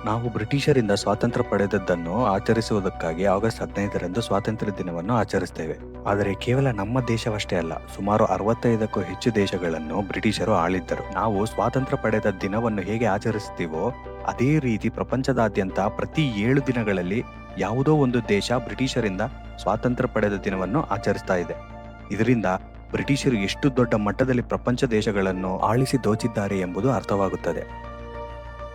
ನಾವು ಬ್ರಿಟಿಷರಿಂದ ಸ್ವಾತಂತ್ರ್ಯ ಪಡೆದದ್ದನ್ನು ಆಚರಿಸುವುದಕ್ಕಾಗಿ ಆಗಸ್ಟ್ 15ರಂದು ಸ್ವಾತಂತ್ರ್ಯ ದಿನವನ್ನು ಆಚರಿಸ್ತೇವೆ. ಆದರೆ ಕೇವಲ ನಮ್ಮ ದೇಶವಷ್ಟೇ ಅಲ್ಲ, ಸುಮಾರು 65ಕ್ಕೂ ಹೆಚ್ಚು ದೇಶಗಳನ್ನು ಬ್ರಿಟಿಷರು ಆಳಿದ್ದರು. ನಾವು ಸ್ವಾತಂತ್ರ್ಯ ಪಡೆದ ದಿನವನ್ನು ಹೇಗೆ ಆಚರಿಸ್ತೀವೋ ಅದೇ ರೀತಿ ಪ್ರಪಂಚದಾದ್ಯಂತ ಪ್ರತಿ 7 ದಿನಗಳಲ್ಲಿ ಯಾವುದೋ ಒಂದು ದೇಶ ಬ್ರಿಟಿಷರಿಂದ ಸ್ವಾತಂತ್ರ್ಯ ಪಡೆದ ದಿನವನ್ನು ಆಚರಿಸ್ತಾ ಇದೆ. ಇದರಿಂದ ಬ್ರಿಟಿಷರು ಎಷ್ಟು ದೊಡ್ಡ ಮಟ್ಟದಲ್ಲಿ ಪ್ರಪಂಚ ದೇಶಗಳನ್ನು ಆಳಿಸಿ ದೋಚಿದ್ದಾರೆ ಎಂಬುದು ಅರ್ಥವಾಗುತ್ತದೆ.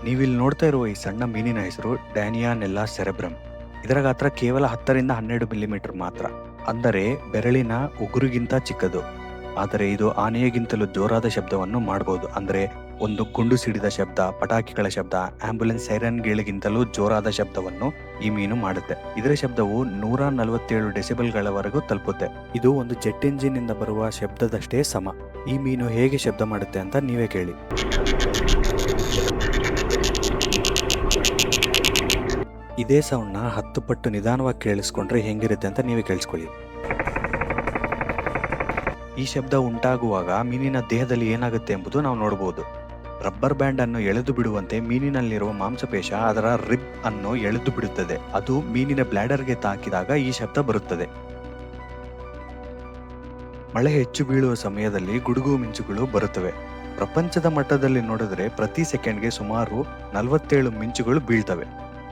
ನೀವಿಲ್ಲಿ ನೋಡ್ತಾ ಇರುವ ಈ ಸಣ್ಣ ಮೀನಿನ ಹೆಸರು ಡ್ಯಾನಿಯಾನೆಲ್ಲಾ ಸೆರೆಬ್ರಮ್. ಇದರ ಗಾತ್ರ ಕೇವಲ 10ರಿಂದ 12 ಮಿಲಿಮೀಟರ್ ಮಾತ್ರ, ಅಂದರೆ ಬೆರಳಿನ ಉಗುರಿಗಿಂತ ಚಿಕ್ಕದು. ಆದರೆ ಇದು ಆನೆಯಗಿಂತಲೂ ಜೋರಾದ ಶಬ್ದವನ್ನು ಮಾಡಬಹುದು. ಅಂದರೆ ಒಂದು ಗುಂಡು ಸಿಡಿದ ಶಬ್ದ, ಪಟಾಕಿಗಳ ಶಬ್ದ, ಆಂಬ್ಯುಲೆನ್ಸ್ ಸೈರನ್ಗಳಿಗಿಂತಲೂ ಜೋರಾದ ಶಬ್ದವನ್ನು ಈ ಮೀನು ಮಾಡುತ್ತೆ. ಇದರ ಶಬ್ದವು 147 ಡೆಸಿಬಲ್ಗಳವರೆಗೂ ತಲುಪುತ್ತೆ. ಇದು ಒಂದು ಜೆಟ್ ಎಂಜಿನ್ ಇಂದ ಬರುವ ಶಬ್ದದಷ್ಟೇ ಸಮ. ಈ ಮೀನು ಹೇಗೆ ಶಬ್ದ ಮಾಡುತ್ತೆ ಅಂತ ನೀವೇ ಕೇಳಿ. ಇದೇ ಸೌಂಡ್ನ 10 ಪಟ್ಟು ನಿಧಾನವಾಗಿ ಕೇಳಿಸ್ಕೊಂಡ್ರೆ ಹೆಂಗಿರುತ್ತೆ ಅಂತ ನೀವೇ ಕೇಳಿಸ್ಕೊಳ್ಳಿ. ಈ ಶಬ್ದ ಉಂಟಾಗುವಾಗ ಮೀನಿನ ದೇಹದಲ್ಲಿ ಏನಾಗುತ್ತೆ ಎಂಬುದು ನಾವು ನೋಡಬಹುದು. ರಬ್ಬರ್ ಬ್ಯಾಂಡ್ ಅನ್ನು ಎಳೆದು ಬಿಡುವಂತೆ ಮೀನಿನಲ್ಲಿರುವ ಮಾಂಸಪೇಶ ಅದರ ರಿಬ್ ಅನ್ನು ಎಳೆದು ಬಿಡುತ್ತದೆ. ಅದು ಮೀನಿನ ಬ್ಲಾಡರ್ಗೆ ತಾಕಿದಾಗ ಈ ಶಬ್ದ ಬರುತ್ತದೆ. ಮಳೆ ಹೆಚ್ಚು ಬೀಳುವ ಸಮಯದಲ್ಲಿ ಗುಡುಗು ಮಿಂಚುಗಳು ಬರುತ್ತವೆ. ಪ್ರಪಂಚದ ಮಟ್ಟದಲ್ಲಿ ನೋಡಿದ್ರೆ ಪ್ರತಿ ಸೆಕೆಂಡ್ಗೆ ಸುಮಾರು 47 ಮಿಂಚುಗಳು ಬೀಳ್ತವೆ.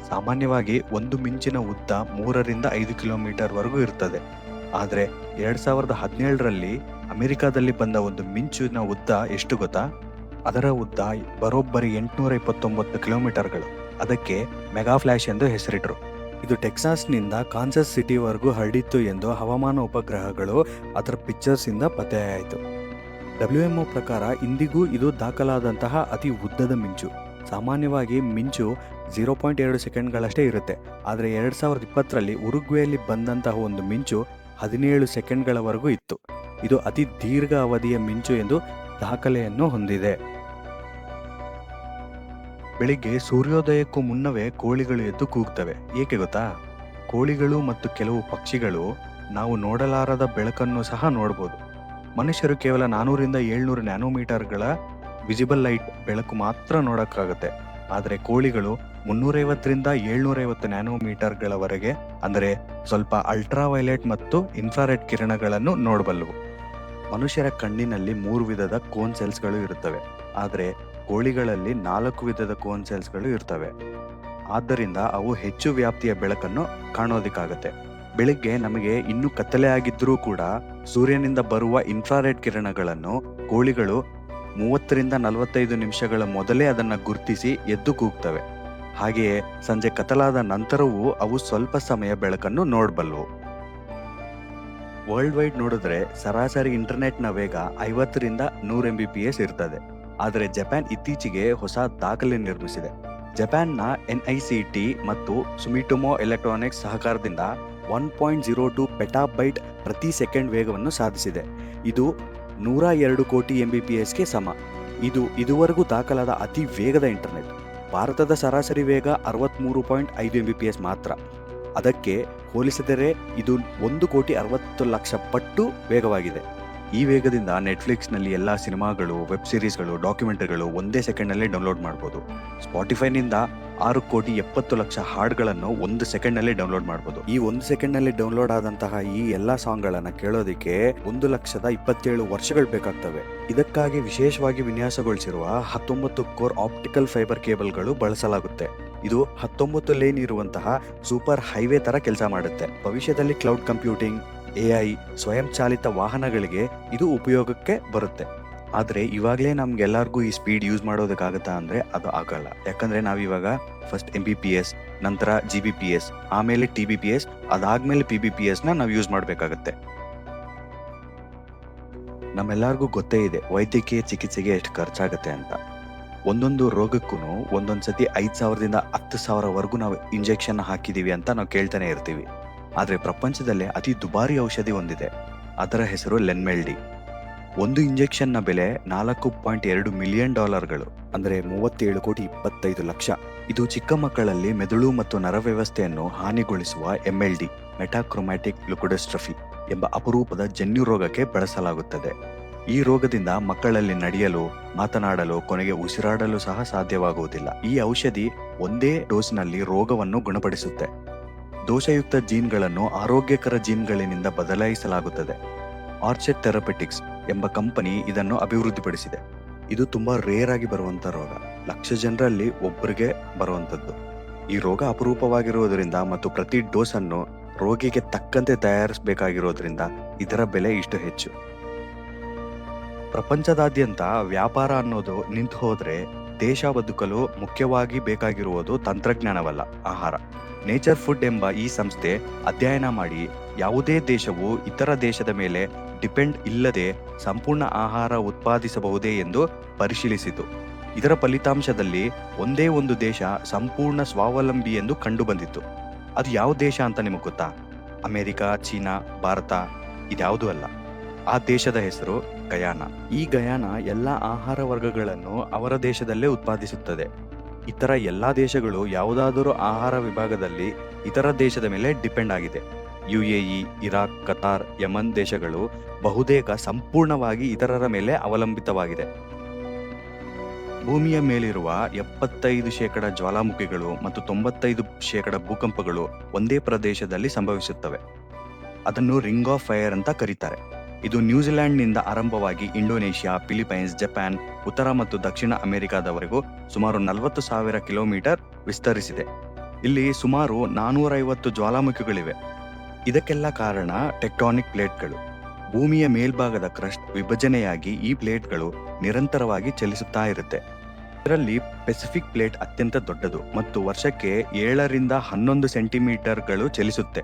ಸಾಮಾನ್ಯವಾಗಿ ಒಂದು ಮಿಂಚಿನ ಉದ್ದ 3ರಿಂದ 5 ಕಿಲೋಮೀಟರ್ ವರೆಗೂ ಇರ್ತದೆ. ಆದರೆ 2017ರಲ್ಲಿ ಅಮೆರಿಕಾದಲ್ಲಿ ಬಂದ ಒಂದು ಮಿಂಚಿನ ಉದ್ದ ಎಷ್ಟು ಗೊತ್ತಾ? ಅದರ ಉದ್ದ ಬರೋಬ್ಬರಿ 829 ಕಿಲೋಮೀಟರ್ಗಳು. ಅದಕ್ಕೆ ಮೆಗಾ ಫ್ಲಾಶ್ ಎಂದು ಹೆಸರಿಟ್ಟರು. ಇದು ಟೆಕ್ಸಾಸ್ನಿಂದ ಕಾನ್ಸಸ್ ಸಿಟಿವರೆಗೂ ಹರಡಿತ್ತು ಎಂದು ಹವಾಮಾನ ಉಪಗ್ರಹಗಳು ಅದರ ಪಿಕ್ಚರ್ಸ್ ಇಂದ ಪತ್ತೆಯಾಯಿತು. WMO ಪ್ರಕಾರ ಇಂದಿಗೂ ಇದು ದಾಖಲಾದಂತಹ ಅತಿ ಉದ್ದದ ಮಿಂಚು. ಸಾಮಾನ್ಯವಾಗಿ ಮಿಂಚು 0.2 ಸೆಕೆಂಡ್ಗಳಷ್ಟೇ ಇರುತ್ತೆ. ಆದರೆ 2020ರಲ್ಲಿ ಉರುಗ್ವೆಯಲ್ಲಿ ಬಂದಂತಹ ಒಂದು ಮಿಂಚು 17 ಸೆಕೆಂಡ್ಗಳವರೆಗೂ ಇತ್ತು. ಇದು ಅತಿ ದೀರ್ಘ ಅವಧಿಯ ಮಿಂಚು ಎಂದು ದಾಖಲೆಯನ್ನು ಹೊಂದಿದೆ. ಬೆಳಿಗ್ಗೆ ಸೂರ್ಯೋದಯಕ್ಕೂ ಮುನ್ನವೇ ಕೋಳಿಗಳು ಎದ್ದು ಕೂಗ್ತವೆ. ಏಕೆ ಗೊತ್ತಾ? ಕೋಳಿಗಳು ಮತ್ತು ಕೆಲವು ಪಕ್ಷಿಗಳು ನಾವು ನೋಡಲಾರದ ಬೆಳಕನ್ನು ಸಹ ನೋಡಬಹುದು. ಮನುಷ್ಯರು ಕೇವಲ 400ರಿಂದ 700 ನ್ಯಾನೋಮೀಟರ್ಗಳ ವಿಸಿಬಲ್ ಲೈಟ್ ಬೆಳಕು ಮಾತ್ರ ನೋಡೋಕ್ಕಾಗುತ್ತೆ. ಆದರೆ ಕೋಳಿಗಳು 350ರಿಂದ 750 ನ್ಯಾನೋಮೀಟರ್ಗಳವರೆಗೆ, ಅಂದರೆ ಸ್ವಲ್ಪ ಅಲ್ಟ್ರಾವೈಲೆಟ್ ಮತ್ತು ಇನ್ಫ್ರಾರೆಡ್ ಕಿರಣಗಳನ್ನು ನೋಡಬಲ್ಲವು. ಮನುಷ್ಯರ ಕಣ್ಣಿನಲ್ಲಿ 3 ವಿಧದ ಕೋನ್ ಸೆಲ್ಸ್ಗಳು ಇರುತ್ತವೆ. ಆದರೆ ಕೋಳಿಗಳಲ್ಲಿ 4 ವಿಧದ ಕೋನ್ ಸೆಲ್ಸ್ಗಳು ಇರ್ತವೆ. ಆದ್ದರಿಂದ ಅವು ಹೆಚ್ಚು ವ್ಯಾಪ್ತಿಯ ಬೆಳಕನ್ನು ಕಾಣೋದಕ್ಕಾಗತ್ತೆ. ಬೆಳಿಗ್ಗೆ ನಮಗೆ ಇನ್ನೂ ಕತ್ತಲೆ ಆಗಿದ್ರೂ ಕೂಡ ಸೂರ್ಯನಿಂದ ಬರುವ ಇನ್ಫ್ರಾರೆಡ್ ಕಿರಣಗಳನ್ನು ಕೋಳಿಗಳು 30ರಿಂದ 45 ನಿಮಿಷಗಳ ಮೊದಲೇ ಅದನ್ನು ಗುರುತಿಸಿ ಎದ್ದು ಕೂಗ್ತವೆ. ಹಾಗೆಯೇ ಸಂಜೆ ಕತ್ತಲಾದ ನಂತರವೂ ಅವು ಸ್ವಲ್ಪ ಸಮಯ ಬೆಳಕನ್ನು ನೋಡಬಲ್ಲವು. ವರ್ಲ್ಡ್ ವೈಡ್ ನೋಡಿದ್ರೆ ಸರಾಸರಿ ಇಂಟರ್ನೆಟ್ನ ವೇಗ 50ರಿಂದ 100 MBPS ಇರ್ತದೆ. ಆದರೆ ಜಪಾನ್ ಇತ್ತೀಚೆಗೆ ಹೊಸ ದಾಖಲೆ ನಿರ್ಮಿಸಿದೆ. ಜಪಾನ್ನ NICT ಮತ್ತು ಸುಮಿಟೊಮೊ ಎಲೆಕ್ಟ್ರಾನಿಕ್ಸ್ ಸಹಕಾರದಿಂದ 1.02 ಪೆಟಾಬೈಟ್ ಪ್ರತಿ ಸೆಕೆಂಡ್ ವೇಗವನ್ನು ಸಾಧಿಸಿದೆ. ಇದು 102 ಕೋಟಿ MBPSಗೆ ಸಮ. ಇದು ಇದುವರೆಗೂ ದಾಖಲಾದ ಅತಿ ವೇಗದ ಇಂಟರ್ನೆಟ್. ಭಾರತದ ಸರಾಸರಿ ವೇಗ 63.5 MBPS ಮಾತ್ರ. ಅದಕ್ಕೆ ಹೋಲಿಸಿದರೆ ಇದು 1,60,00,000 ಪಟ್ಟು ವೇಗವಾಗಿದೆ. ಈ ವೇಗದಿಂದ ನೆಟ್ಫ್ಲಿಕ್ಸ್ನಲ್ಲಿ ಎಲ್ಲ ಸಿನಿಮಾಗಳು, ವೆಬ್ ಸೀರೀಸ್ಗಳು, ಡಾಕ್ಯುಮೆಂಟರಿಗಳು ಒಂದೇ ಸೆಕೆಂಡ್ನಲ್ಲೇ ಡೌನ್ಲೋಡ್ ಮಾಡ್ಬೋದು. ಸ್ಪಾಟಿಫೈನಿಂದ 6,70,00,000 ಹಾಡುಗಳನ್ನು 1 ಸೆಕೆಂಡ್ನಲ್ಲೇ ಡೌನ್ಲೋಡ್ ಮಾಡ್ಬೋದು. ಈ 1 ಸೆಕೆಂಡ್ನಲ್ಲಿ ಡೌನ್ಲೋಡ್ ಆದಂತಹ ಈ ಎಲ್ಲ ಸಾಂಗ್ಗಳನ್ನು ಕೇಳೋದಕ್ಕೆ 1,27 ವರ್ಷಗಳು ಬೇಕಾಗ್ತವೆ. ಇದಕ್ಕಾಗಿ ವಿಶೇಷವಾಗಿ ವಿನ್ಯಾಸಗೊಳಿಸಿರುವ 19 ಕೋರ್ ಆಪ್ಟಿಕಲ್ ಫೈಬರ್ ಕೇಬಲ್ಗಳು ಬಳಸಲಾಗುತ್ತೆ. ಇದು 19 ಲೇನ್ ಇರುವಂತಹ ಸೂಪರ್ ಹೈವೇ ತರ ಕೆಲಸ ಮಾಡುತ್ತೆ. ಭವಿಷ್ಯದಲ್ಲಿ ಕ್ಲೌಡ್ ಕಂಪ್ಯೂಟಿಂಗ್, AI, ಸ್ವಯಂ ಚಾಲಿತ ವಾಹನಗಳಿಗೆ ಇದು ಉಪಯೋಗಕ್ಕೆ ಬರುತ್ತೆ. ಆದರೆ ಇವಾಗಲೇ ನಮ್ಗೆಲ್ಲರಿಗೂ ಈ ಸ್ಪೀಡ್ ಯೂಸ್ ಮಾಡೋದಕ್ಕಾಗತ್ತಾ ಅಂದರೆ ಅದು ಆಗಲ್ಲ. ಯಾಕಂದರೆ ನಾವಿವಾಗ ಫಸ್ಟ್ MBPS, ನಂತರ GBPS, ಆಮೇಲೆ TBPS, ಅದಾದ್ಮೇಲೆ PBPSನ ನಾವು ಯೂಸ್ ಮಾಡಬೇಕಾಗತ್ತೆ. ನಮ್ಮೆಲ್ಲರಿಗೂ ಗೊತ್ತೇ ಇದೆ ವೈದ್ಯಕೀಯ ಚಿಕಿತ್ಸೆಗೆ ಎಷ್ಟು ಖರ್ಚಾಗುತ್ತೆ ಅಂತ. ಒಂದೊಂದು ರೋಗಕ್ಕೂ ಒಂದೊಂದು ಸತಿ 5,000ದಿಂದ 10,000ವರೆಗೂ ನಾವು ಇಂಜೆಕ್ಷನ್ ಹಾಕಿದ್ದೀವಿ ಅಂತ ನಾವು ಕೇಳ್ತಾನೆ ಇರ್ತೀವಿ. ಆದರೆ ಪ್ರಪಂಚದಲ್ಲೇ ಅತಿ ದುಬಾರಿ ಔಷಧಿ ಒಂದಿದೆ. ಅದರ ಹೆಸರು ಲೆನ್ಮೆಲ್ಡಿ. ಒಂದು ಇಂಜೆಕ್ಷನ್ನ ಬೆಲೆ $4.2 ಮಿಲಿಯನ್, ಅಂದರೆ 37,25,00,000. ಇದು ಚಿಕ್ಕ ಮಕ್ಕಳಲ್ಲಿ ಮೆದುಳು ಮತ್ತು ನರವ್ಯವಸ್ಥೆಯನ್ನು ಹಾನಿಗೊಳಿಸುವ MLD, ಮೆಟಾಕ್ರೊಮ್ಯಾಟಿಕ್ ಲ್ಯುಕೋಡೆಸ್ಟ್ರಫಿ ಎಂಬ ಅಪರೂಪದ ಜನ್ಯು ರೋಗಕ್ಕೆ ಬಳಸಲಾಗುತ್ತದೆ. ಈ ರೋಗದಿಂದ ಮಕ್ಕಳಲ್ಲಿ ನಡೆಯಲು, ಮಾತನಾಡಲು, ಕೊನೆಗೆ ಉಸಿರಾಡಲು ಸಹ ಸಾಧ್ಯವಾಗುವುದಿಲ್ಲ. ಈ ಔಷಧಿ ಒಂದೇ ಡೋಸ್ನಲ್ಲಿ ರೋಗವನ್ನು ಗುಣಪಡಿಸುತ್ತೆ. ದೋಷಯುಕ್ತ ಜೀನ್ಗಳನ್ನು ಆರೋಗ್ಯಕರ ಜೀನ್ಗಳಿಂದ ಬದಲಾಯಿಸಲಾಗುತ್ತದೆ. ಆರ್ಚೆಡ್ ಥೆರಪೆಟಿಕ್ಸ್ ಎಂಬ ಕಂಪನಿ ಇದನ್ನು ಅಭಿವೃದ್ಧಿಪಡಿಸಿದೆ. ಇದು ತುಂಬಾ ರೇರ್ ಆಗಿ ಬರುವಂತ ರೋಗ. 1,00,000 ಜನರಲ್ಲಿ ಒಬ್ಬರಿಗೆ ಬರುವಂತದ್ದು. ಈ ರೋಗ ಅಪರೂಪವಾಗಿರುವುದರಿಂದ ಮತ್ತು ಪ್ರತಿ ಡೋಸ್ ಅನ್ನು ರೋಗಿಗೆ ತಕ್ಕಂತೆ ತಯಾರಿಸಬೇಕಾಗಿರೋದ್ರಿಂದ ಇದರ ಬೆಲೆ ಇಷ್ಟು ಹೆಚ್ಚು. ಪ್ರಪಂಚದಾದ್ಯಂತ ವ್ಯಾಪಾರ ಅನ್ನೋದು ನಿಂತು ಹೋದ್ರೆ ದೇಶ ಬದುಕಲು ಮುಖ್ಯವಾಗಿ ಬೇಕಾಗಿರುವುದು ತಂತ್ರಜ್ಞಾನವಲ್ಲ, ಆಹಾರ. ನೇಚರ್ ಫುಡ್ ಎಂಬ ಈ ಸಂಸ್ಥೆ ಅಧ್ಯಯನ ಮಾಡಿ ಯಾವುದೇ ದೇಶವು ಇತರ ದೇಶದ ಮೇಲೆ ಡಿಪೆಂಡ್ ಇಲ್ಲದೆ ಸಂಪೂರ್ಣ ಆಹಾರ ಉತ್ಪಾದಿಸಬಹುದೇ ಎಂದು ಪರಿಶೀಲಿಸಿತು. ಇದರ ಫಲಿತಾಂಶದಲ್ಲಿ ಒಂದೇ ಒಂದು ದೇಶ ಸಂಪೂರ್ಣ ಸ್ವಾವಲಂಬಿ ಎಂದು ಕಂಡುಬಂದಿತ್ತು. ಅದು ಯಾವ ದೇಶ ಅಂತ ನಿಮಗೆ ಗೊತ್ತಾ? ಅಮೆರಿಕ, ಚೀನಾ, ಭಾರತ ಇದ್ಯಾವುದೂ ಅಲ್ಲ. ಆ ದೇಶದ ಹೆಸರು ಗಯಾನಾ. ಈ ಗಯಾನಾ ಎಲ್ಲ ಆಹಾರ ವರ್ಗಗಳನ್ನು ಅವರ ದೇಶದಲ್ಲೇ ಉತ್ಪಾದಿಸುತ್ತದೆ. ಇತರ ಎಲ್ಲಾ ದೇಶಗಳು ಯಾವುದಾದರೂ ಆಹಾರ ವಿಭಾಗದಲ್ಲಿ ಇತರ ದೇಶದ ಮೇಲೆ ಡಿಪೆಂಡ್ ಆಗಿದೆ. UAE, ಇರಾಕ್, ಕತಾರ್, ಯಮನ್ ದೇಶಗಳು ಬಹುತೇಕ ಸಂಪೂರ್ಣವಾಗಿ ಇತರರ ಮೇಲೆ ಅವಲಂಬಿತವಾಗಿದೆ. ಭೂಮಿಯ ಮೇಲಿರುವ 75% ಜ್ವಾಲಾಮುಖಿಗಳು ಮತ್ತು 95% ಭೂಕಂಪಗಳು ಒಂದೇ ಪ್ರದೇಶದಲ್ಲಿ ಸಂಭವಿಸುತ್ತವೆ. ಅದನ್ನು ರಿಂಗ್ ಆಫ್ ಫೈರ್ ಅಂತ ಕರೀತಾರೆ. ಇದು ನ್ಯೂಜಿಲೆಂಡ್ನಿಂದ ಆರಂಭವಾಗಿ ಇಂಡೋನೇಷ್ಯಾ, ಫಿಲಿಪೈನ್ಸ್, ಜಪಾನ್, ಉತ್ತರ ಮತ್ತು ದಕ್ಷಿಣ ಅಮೆರಿಕಾದವರೆಗೂ ಸುಮಾರು 40,000 ಕಿಲೋಮೀಟರ್ ವಿಸ್ತರಿಸಿದೆ. ಇಲ್ಲಿ ಸುಮಾರು 450 ಜ್ವಾಲಾಮುಖಿಗಳಿವೆ. ಇದಕ್ಕೆಲ್ಲ ಕಾರಣ ಟೆಕ್ಟಾನಿಕ್ ಪ್ಲೇಟ್ಗಳು. ಭೂಮಿಯ ಮೇಲ್ಭಾಗದ ಕ್ರಸ್ಟ್ ವಿಭಜನೆಯಾಗಿ ಈ ಪ್ಲೇಟ್ಗಳು ನಿರಂತರವಾಗಿ ಚಲಿಸುತ್ತಾ ಇರುತ್ತೆ. ಇದರಲ್ಲಿ ಪೆಸಿಫಿಕ್ ಪ್ಲೇಟ್ ಅತ್ಯಂತ ದೊಡ್ಡದು ಮತ್ತು ವರ್ಷಕ್ಕೆ 7ರಿಂದ 11 ಸೆಂಟಿಮೀಟರ್ಗಳು ಚಲಿಸುತ್ತೆ.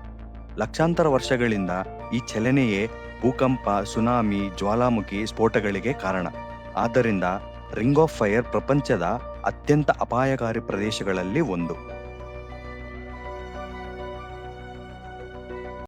ಲಕ್ಷಾಂತರ ವರ್ಷಗಳಿಂದ ಈ ಚಲನೆಯೇ ಭೂಕಂಪ, ಸುನಾಮಿ, ಜ್ವಾಲಾಮುಖಿ ಸ್ಫೋಟಗಳಿಗೆ ಕಾರಣ. ಆದ್ದರಿಂದ ರಿಂಗ್ ಆಫ್ ಫೈರ್ ಪ್ರಪಂಚದ ಅತ್ಯಂತ ಅಪಾಯಕಾರಿ ಪ್ರದೇಶಗಳಲ್ಲಿ ಒಂದು.